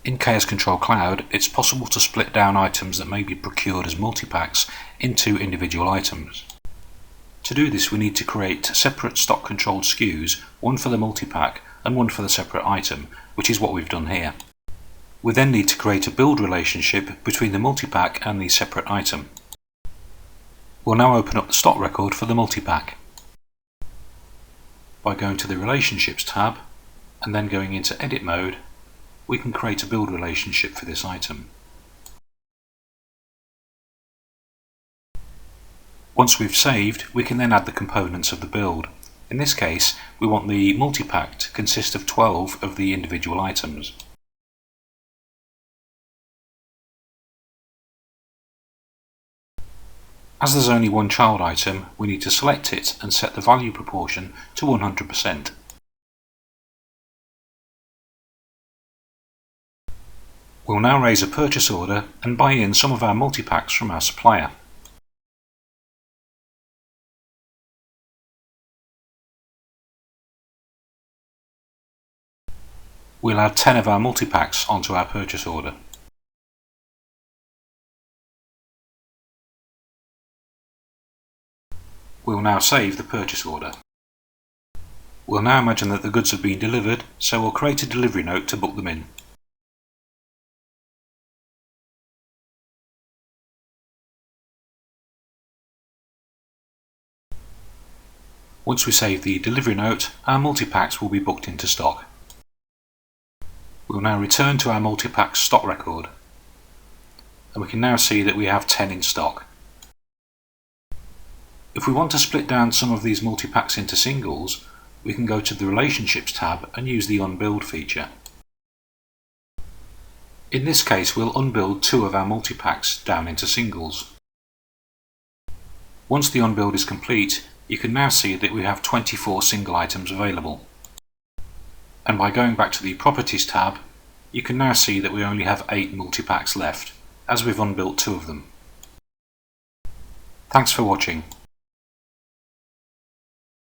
In Chaos Control Cloud, it's possible to split down items that may be procured as multipacks into individual items. To do this, we need to create separate stock controlled SKUs, one for the multipack and one for the separate item, which is what we've done here. We then need to create a build relationship between the multipack and the separate item. We'll now open up the stock record for the multipack. By going to the Relationships tab and then going into Edit mode, we can create a build relationship for this item. Once we've saved, we can then add the components of the build. In this case, we want the multipack to consist of 12 of the individual items. As there's only one child item, we need to select it and set the value proportion to 100%. We'll now raise a purchase order and buy in some of our multipacks from our supplier. We'll add 10 of our multipacks onto our purchase order. We'll now save the purchase order. We'll now imagine that the goods have been delivered, so we'll create a delivery note to book them in. Once we save the delivery note, our multipacks will be booked into stock. We'll now return to our multipack stock record, and we can now see that we have 10 in stock. If we want to split down some of these multipacks into singles, we can go to the Relationships tab and use the Unbuild feature. In this case, we'll unbuild 2 of our multipacks down into singles. Once the unbuild is complete, you can now see that we have 24 single items available. And by going back to the Properties tab, you can now see that we only have 8 multipacks left, as we've unbuilt 2 of them. Thanks for watching.